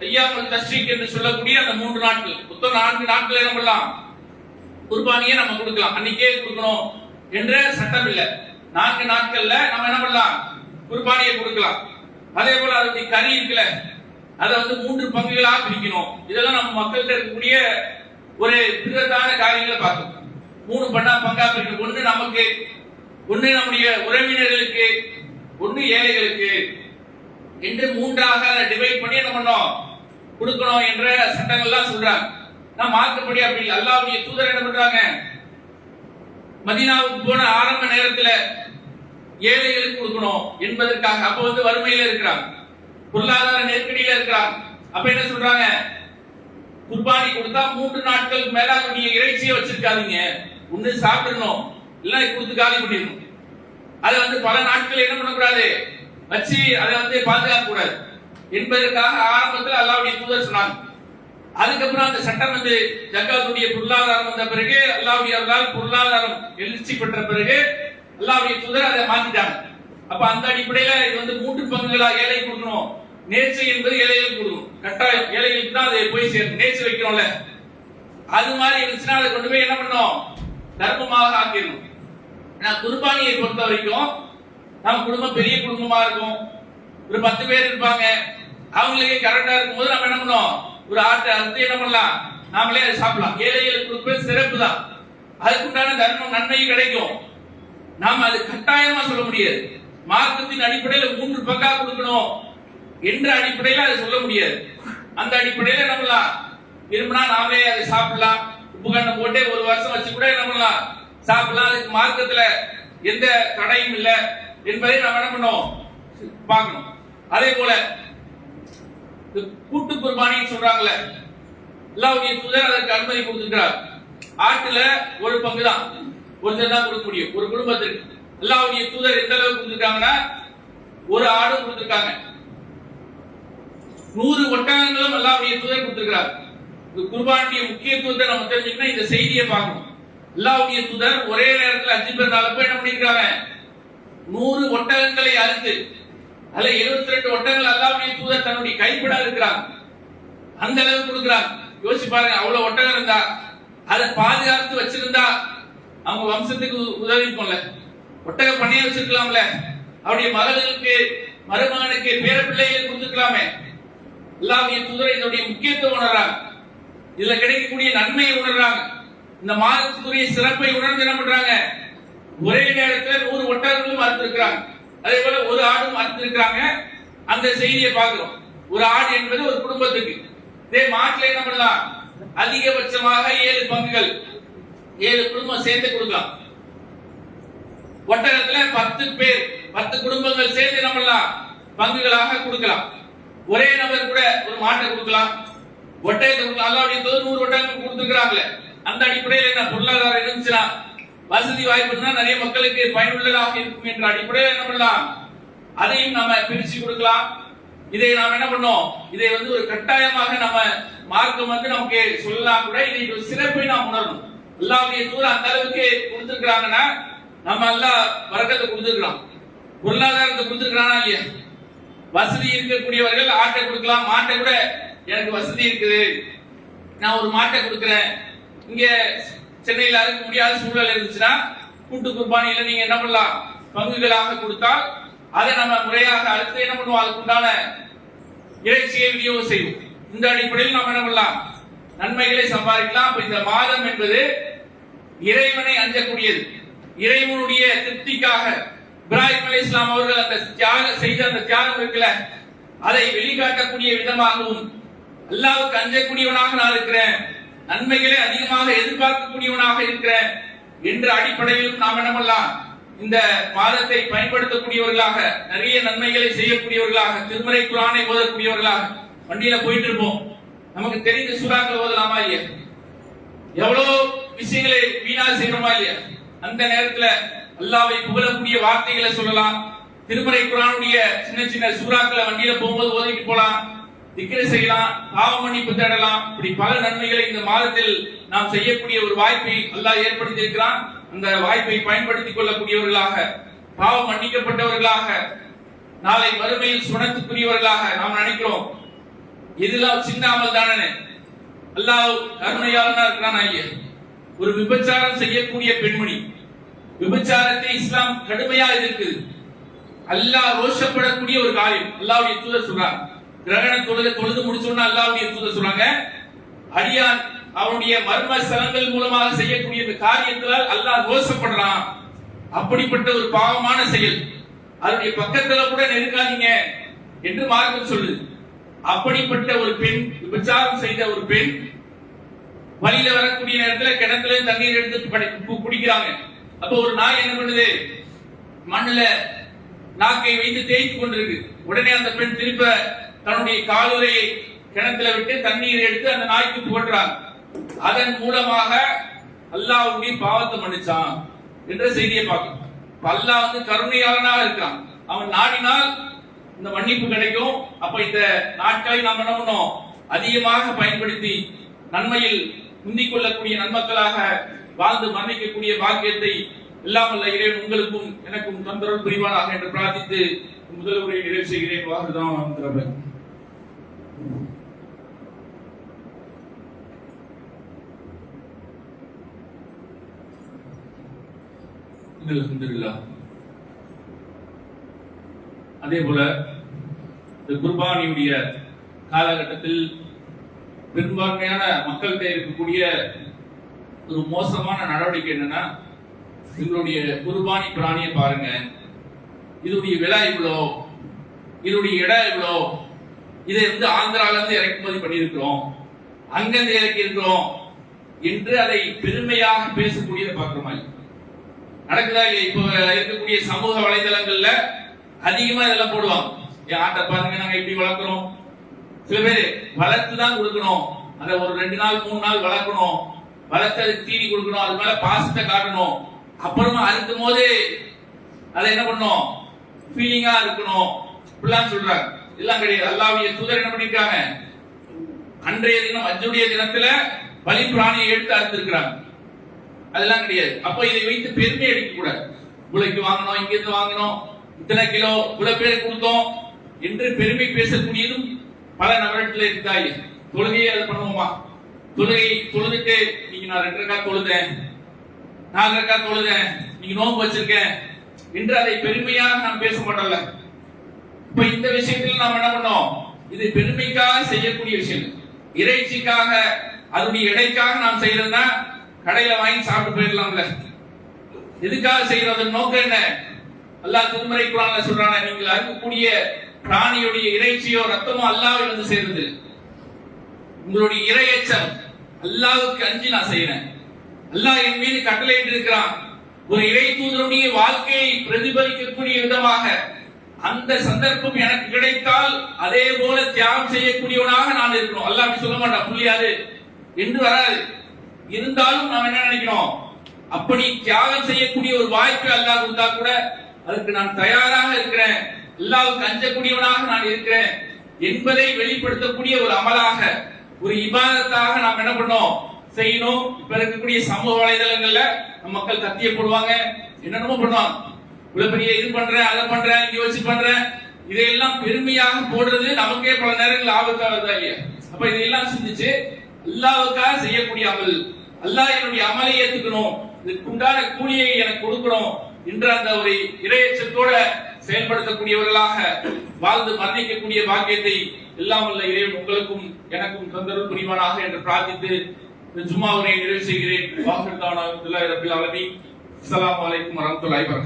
ஐயாமுல் தஷ்ரீக் என்று சொல்லக்கூடிய அந்த 3 நாட்கள், மொத்தம் 4 நாட்கள் என்ன பண்ணலாம், குர்பானியை நம்ம கொடுக்கலாம். அன்னைக்கே கொடுக்கணும் என்ற சட்டம் இல்ல. 4 நாட்கள்ல நம்ம என்ன பண்ணலாம், குர்பானியை கொடுக்கலாம். அதே போல அதனுடைய கறி இருக்குல்ல, அதை வந்து 3 பங்குகளாக பிரிக்கணும். இதெல்லாம் நம்ம மக்கள்கிட்ட இருக்கக்கூடிய ஒரு பிறதான காரியங்களை பார்க்கணும். 3 பங்கா பிரிக்கணும். ஒண்ணு நமக்கு, ஒண்ணு நம்முடைய உறவினர்களுக்கு, ஒண்ணு ஏழைகளுக்கு என்று 3ஆக டிவைட் பண்ணி என்ன பண்ணோம், கொடுக்கணும் என்ற சட்டங்கள்லாம் சொல்றாங்க. நான் மார்க்கப்படி அப்படி அல்லாஹ்வுடைய தூதர் என்ன பண்றாங்க, மதீனாவுக்கு போன ஆரம்ப நேரத்துல ஏழைகளுக்கு கொடுக்கணும் என்பதற்காக. அப்ப வந்து வறுமையில இருக்கிறாங்க, பொருளாதார நெருக்கடியில இருக்கிறாங்க. அப்ப என்ன சொல்றாங்க, குர்பானி கொடுத்தா 3 நாட்களுக்கு மேல அதனுடைய இறைச்சியை வச்சிருக்காதீங்க, ஒண்ணு சாப்பிடணும் இல்ல கொடுத்து காலி பண்ணிடணும். அதை வந்து பல நாட்கள் என்ன பண்ணக்கூடாது, வச்சு அதை வந்து பாதுகாக்க கூடாது என்பதற்காக ஆரம்பத்தில் அல்லாஹ்வுடைய தூதர் சொன்னாங்க. அதுக்கப்புறம் அந்த சட்டம் வந்து ஜக்காத்துடைய பொருளாதாரம் வந்த பிறகு, அல்லாஹ்வுடைய அருளால் பொருளாதாரம் எழுச்சி பெற்ற பிறகு அல்லாஹ்வுடைய தூதர் அதை மாத்திட்டாங்க. அப்ப அந்த அடிப்படையில இது வந்து 3 பங்குகளா ஏழை கொடுக்கணும். நேர்ச்சி என்பது ஏழைகளுக்கு கொடுக்கணும், கட்டாயம் ஏழைகளுக்கு தான் அதை போய் சேரும். நேர்ச்சி வைக்கிறோம்ல, அது மாதிரி இருந்துச்சுன்னா அதை கொண்டு போய் என்ன பண்ணணும், தர்மமாக ஆக்கிடணும். குர்பானியை பொறுத்த வரைக்கும் நம்ம குடும்பம் பெரிய குடும்பமா இருக்கும், ஒரு 10 பேர் இருப்பாங்க, அவங்களுக்கு கரெக்டா இருக்கும்போது நம்ம என்ன பண்ணோம், ஒரு ஆட்டை அறுத்து என்ன பண்ணலாம், நாமளே அதை சாப்பிடலாம். ஏழைகளுக்கு கொடுப்பது சிறப்பு தான், அதுக்குண்டான தர்மம் நன்மை கிடைக்கும். நாம அது கட்டாயமா சொல்ல முடியாது. மார்க்கத்தின் அடிப்படையில் 3 பங்கா கொடுக்கணும் என்ற அடிப்படையில் அதை சொல்ல முடியாது. அந்த அடிப்படையில் என்ன பண்ணலாம், விரும்பினா நாமளே அதை சாப்பிடலாம். உப்பு கண்ணை போட்டு 1 வருஷம் வச்சு கூட என்ன பண்ணலாம், சாப்பிடலாம். அதுக்கு மார்க்கத்துல எந்த தடையும் இல்லை என்பதை நம்ம என்ன பண்ணோம், பார்க்கணும். அதே போல கூட்டு குர்பானின்னு சொல்றாங்களே, அல்லாஹ்வுடைய தூதர் அதற்கு அனுமதி கொடுத்திருக்கிறார். ஆட்டுல 1 பங்கு தான் ஒருத்தர் தான் கொடுக்க முடியும் ஒரு குடும்பத்திற்கு. அல்லாஹ்வுடைய தூதர் எந்த அளவுக்கு கொடுத்திருக்காங்கன்னா, 1 ஆடு கொடுத்திருக்காங்க, 100 ஒட்டகங்களும் அல்லாஹ்வுடைய தூதர் கொடுத்திருக்கிறார். குர்பானிய முக்கியத்துவத்தை நம்ம தெரிஞ்சுக்கணும், இந்த செய்தியை பார்க்கணும். அல்லாஹ்வுடைய தூதர் ஒரே நேரத்தில் 5 பேர் 4 பேர் என்ன பண்ணிருக்காங்க, 100 ஒட்டகங்களை அறுத்து, அதுல 72 ஒட்டகங்கள் அல்லாஹ்வுடைய தூதர் தன்னுடைய கைப்பட இருக்கிறாங்க. அந்த அளவுக்கு கொடுக்கிறாங்க. யோசிச்சு பாருங்க, அவ்வளவு ஒட்டகம் இருந்தா அதை பாதுகாத்து வச்சிருந்தா அவங்க வம்சத்துக்கு உதவி இருக்கும்ல, ஒட்டக பண்ணைய வச்சிருக்கலாம்ல, அவருடைய மகளுக்கு மருமகனுக்கு பேர பிள்ளைகள் கொடுத்துக்கலாமே. அல்லாஹ்வுடைய தூதர் இதனுடைய முக்கியத்துவம் உணர்றாங்க, இதுல கிடைக்கக்கூடிய நன்மையை உணர்றாங்க, இந்த மாதத்துக்குரிய சிறப்பை உணர்ந்து என்ன பண்றாங்க, ஒரே நேரத்தில் 100 ஒட்டகங்களும் அறுத்திருக்கிறாங்க. அதே போல 1 ஆடும் அறுத்திருக்கிறாங்க. அந்த செய்தியை பார்க்கிறோம். ஒரு ஆடு என்பது ஒரு குடும்பத்துக்கு. இதே மாட்டில் என்ன பண்ணலாம், அதிகபட்சமாக 7 பங்குகள், 7 குடும்பம் சேர்ந்து கொடுக்கலாம். ஒட்டகத்துல 10 பேர் 10 குடும்பங்கள் சேர்ந்து என்ன பண்ணலாம், பங்குகளாக கொடுக்கலாம். ஒரே நபர் கூட ஒரு மாட்டை கொடுக்கலாம், ஒட்டகத்தை கொடுக்கலாம். அல்லாஹ்வுடைய 100 ஒட்டகங்கள் கொடுத்துருக்காங்களே, அந்த அடிப்படையில் என்ன பொருளாதாரம் இருந்துச்சுன்னா, வசதி வாய்ப்பு இருந்தா நிறைய மக்களுக்கு பயனுள்ளதாக இருக்கும் என்ற அடிப்படையில் என்ன பண்ணலாம், அதையும் நம்ம பிரிச்சு கொடுக்கலாம். இதை நாம் என்ன பண்ணோம், இதை வந்து ஒரு கட்டாயமாக நம்ம மார்க்கம் வந்து நமக்கு சொல்லலாம் கூட. இதை ஒரு சிறப்பை நாம் உணரணும். அல்லாஹ்வுடைய தூதர் அந்த அளவுக்கு கொடுத்திருக்காங்கன்னா, நம்ம அல்லாஹ் பரக்கத்தை கொடுத்திருக்கான், பொருளாதாரத்தை கொடுத்திருக்கானா இல்லையா. வசதி இருக்கக்கூடியவர்கள் ஆட்டை கொடுக்கலாம், மாட்டை கூட எனக்கு வசதி இருக்குது, நான் ஒரு மாட்டை கொடுக்கிறேன். இங்க சென்னையில் அறுக்க முடியாத சூழல் இருந்துச்சுன்னா, கூட்டு குர்பானியில நீங்க என்ன பண்ணலாம், பங்குகளாக கொடுத்தால் அதை நம்ம முறையாக அறுத்து என்ன பண்ணுவோம், அதுக்குண்டான இறைச்சியை விநியோகம் செய்வோம். இந்த அடிப்படையில் நம்ம என்ன பண்ணலாம், நன்மைகளை சம்பாதிக்கலாம். அப்ப இந்த மாதம் என்பது இறைவனை அஞ்சக்கூடியது, இறைவனுடைய திருப்திக்காக இப்ராஹிம் அலைஹிஸ்ஸலாம் அவர்கள் அந்த தியாகம் செய்த அந்த தியாகம் இருக்குல்ல, அதை வெளிக்காட்டக்கூடிய விதமாகவும், அல்லாஹ்வுக்கு அஞ்சக்கூடியவனாக நான் இருக்கிறேன், நன்மைகளை அதிகமாக எதிர்பார்க்கக்கூடியவனாக இருக்கிறேன் என்ற அடிப்படையிலும் நாம் என்ன பண்ணலாம், இந்த மாதத்தை பயன்படுத்தக்கூடியவர்களாக, நிறைய நன்மைகளை செய்யக்கூடியவர்களாக, திருமறை குர்ஆனை ஓதக்கூடியவர்களாக வண்டியில போயிட்டு இருப்போம். நமக்கு தெரிந்த சூறாக்கள் ஓதலாமா இல்லையா? எவ்வளவு விஷயங்களை வீணா செய்யணுமா இல்லையா? அந்த நேரத்துல அல்லாஹ்வை புகழக்கூடிய வார்த்தைகளை சொல்லலாம். திருமறை குர்ஆனுடைய சின்ன சின்ன சூறாக்களை வண்டியில போகும்போது ஓதிட்டு போலாம், திக்ர் செய்யலாம், பாவ மன்னிப்பு தேடலாம். இப்படி பல நன்மைகளை இந்த மாதத்தில் நாம் செய்யக்கூடிய ஒரு வாய்ப்பை அல்லாஹ் ஏற்படுத்தி இருக்கிறான். அந்த வாய்ப்பை பயன்படுத்திக் கொள்ளக்கூடியவர்களாக, பாவம் மன்னிக்கப்பட்டவர்களாக, நாளை மறுமையில் சுனத்துக்குரியவர்களாக நாம் நினைக்கிறோம். இதெல்லாம் சின்ன அமல் தானே. அல்லாஹ் கருணையாளனா இருக்கிறான். ஐயா, ஒரு விபச்சாரம் செய்யக்கூடிய பெண்மணி, விபச்சாரத்தை இஸ்லாம் கடுமையா இருக்குது. அல்லாஹ் ரோஷப்படக்கூடிய ஒரு காரியம். அல்லாஹ்வுடைய தூதர் சொல்றாங்க, கிரகண தொழுது முடிச்சோன்னா அல்லாஹ்வுடைய தூதர் சொல்றாங்க, அடியான் அவனுடைய மர்ம ஸ்தலங்கள் மூலமாக செய்யக்கூடிய இந்த காரியத்தினால் அல்லாஹ் ரோஷப்படுறான். அப்படிப்பட்ட ஒரு பாவமான செயல், அதனுடைய பக்கத்துல கூட நெருங்காதீங்க என்று மார்க்கம் சொல்லுது. அப்படிப்பட்ட ஒரு பெண், விபச்சாரம் செய்த ஒரு பெண் வழியில வரக்கூடிய நேரத்தில் கிணத்துல தண்ணீர் எடுத்து குடிக்கிறாங்க. அப்ப ஒரு நாய் என்ன பண்ணுது, மண்ணுல நாக்கை வைத்து தேய்த்து கொண்டிருக்கு. உடனே அந்த பெண் திருப்ப தன்னுடைய காலுறையை கிணத்துல விட்டு தண்ணீர் எடுத்து அந்த நாய்க்கு போடுறாங்க. அதன் மூலமாக அல்லாஹ்வுடைய பாவத்தை மன்னிச்சான் என்ற செய்தியை பார்க்கணும். அல்லாஹ் கருணையாளனாக இருக்கான். அவன் நாடினால் இந்த மன்னிப்பு கிடைக்கும். அப்ப இந்த நாட்களை நாம் என்ன பண்ணணும், அதிகமாக பயன்படுத்தி நன்மையில் முந்திக் கொள்ளக்கூடிய நன்மக்களாக வாழ்ந்து மன்னிக்கக்கூடிய பாக்கியத்தை எல்லாம் வல்ல இறைவன் உங்களுக்கும் எனக்கும் தந்தருள் புரிவானாக என்று பிரார்த்தித்து முதல் உரையை நிறைவு செய்கிறேன். வாஹிதான். அல்ஹம்துலில்லாஹ். அதே போல இந்த குர்பானியுடைய காலகட்டத்தில் பெரும்பான்மையான மக்கள்கிட்ட இருக்கக்கூடிய ஒரு மோசமான நடவடிக்கை என்னன்னா, எங்களுடைய குர்பானி பிராணியை பாருங்க, இதனுடைய விலை இவ்வளோ, இதனுடைய இடம் இவ்வளோ, இதை ஆந்திரால இருந்து இறக்குமதி பண்ணியிருக்கிறோம், அங்கிருந்து இறக்கி இருக்கிறோம் என்று அதை பெருமையாக பேசக்கூடியதை பார்க்கிறோமா? நடக்குதா இல்லையா? இப்போ இருக்கக்கூடிய சமூக வலைதளங்கள்ல அதிகமா இதெல்லாம் போடுவாங்க. என் ஆட்டை பாருங்க, நாங்க எப்படி வளர்க்கிறோம். சில பேர் வளர்த்து தான் கொடுக்கணும், அதை ஒரு 2 நாள் 3 நாள் வளர்க்கணும், வளர்த்து அதுக்கு தீனி கொடுக்கணும், அது மேல பாசத்தை காட்டணும், அப்புறமா அறுக்கும் போது அதை என்ன பண்ணணும், ஃபீலிங்கா இருக்கணும் இப்படிலாம் சொல்றாங்க. எல்லாம் கிடையாது. அல்லாஹ்வுடைய தூதர் என்ன பண்ணிருக்காங்க, அன்றைய தினம் ஹஜ்ஜுடைய தினத்துல பலி பிராணியை எடுத்து அறுத்திருக்கிறாங்க. அதெல்லாம் கிடையாது. அப்ப இதை வைத்து பெருமை அடிக்க கூடாது. இவ்வளவுக்கு வாங்கணும், இங்க இருந்து வாங்கணும், இத்தனை கிலோ இவ்வளவு பேர் கொடுத்தோம் என்று பெருமை பேசக்கூடியதும் பல நபர்கள் இருந்தாய். தொழுகையை அதை பண்ணுவோமா? தொழுகை தொழுதுட்டு நீங்க நான் 2 ரக்காத் தொழுதேன், 4 ரக்காத் தொழுதேன், நீங்க நோன்பு வச்சிருக்கேன் என்று அதை பெருமையாக நாம் பேச மாட்டோம்ல. இப்ப இந்த விஷயத்தில் நாம் என்ன பண்ணோம், இது பெருமைக்காக செய்யக்கூடிய விஷயம். இறைச்சிக்காக, அதனுடைய எடைக்காக நாம் செய்யறதுன்னா கடையில வாங்கி சாப்பிட்டு போயிடலாம்ல. எதுக்காக செய்யறது, நோக்கம் என்ன? அல்லாஹ் திருமறை குர்ஆன்ல சொல்றானே, நீங்கள் அறுக்கக்கூடிய பிராணியுடைய இறைச்சியோ ரத்தமோ அல்லாஹ்வை சேருது. உங்களுடைய இறையச்சம், அல்லாஹ்வுக்கு அஞ்சி நான் செய்யறேன், அல்லாஹ் என் மீது கட்டளையிட்டு இருக்கிறான். ஒரு இறை தூதருடைய வாழ்க்கையை பிரதிபலிக்கக்கூடிய விதமாக அந்த சந்தர்ப்பம் எனக்கு கிடைத்தால் அதே போல தியாகம் செய்யக்கூடியவனாக நான் இருக்கணும். அல்லாஹ் அப்படி சொல்ல மாட்டான், புள்ளியாது என்று வராது. இருந்தாலும் நாம் என்ன நினைக்கிறோம், அப்படி தியாகம் செய்யக்கூடிய ஒரு வாய்ப்பை அல்லாஹ் கொடுத்தா கூட அதுக்கு நான் தயாராக இருக்கிறேன், அல்லாஹ்வுக்கு அஞ்சக்கூடியவனாக நான் இருக்கிறேன் என்பதை வெளிப்படுத்தக்கூடிய ஒரு அமலாக, ஒரு இபாதத்தாக நாம் என்ன பண்ணோம், செய்யணும். இப்ப இருக்கக்கூடிய சமூக வலைதளங்கள்ல மக்கள் கத்திய போடுவாங்க, என்னென்னமோ பண்ணுவாங்க. இவ்வளவு பெரிய இது பண்றேன், அதை பண்றேன், இங்க வச்சு பண்றேன், இதையெல்லாம் பெருமையாக போடுறது நமக்கே பல நேரங்கள் ஆபத்தா வருதா இல்லையா? அப்ப இதையெல்லாம் சிந்திச்சு அல்லாஹ்வுக்காக செய்யக்கூடிய அமல், அல்லாஹ் என்னுடைய அமலை ஏத்துக்கணும், இதுக்கு உண்டான கூலியை எனக்கு கொடுக்கணும் என்ற அந்த ஒரு இறையச்சத்தோட செயல்படுத்தக்கூடியவர்களாக வாழ்ந்து மரணிக்கக்கூடிய பாக்கியத்தை எல்லாம் வல்ல இறைவன் உங்களுக்கும் எனக்கும் தந்தருள் புரிவானாக என்று பிரார்த்தித்து இந்த ஜும்மா உரையை நிறைவு செய்கிறேன். வாஹிர் தானா ரப்பில் ஆலமீன். அஸ்ஸலாமு அலைக்கும் வரஹ்மத்துல்லாஹி வபரகாத்துஹு.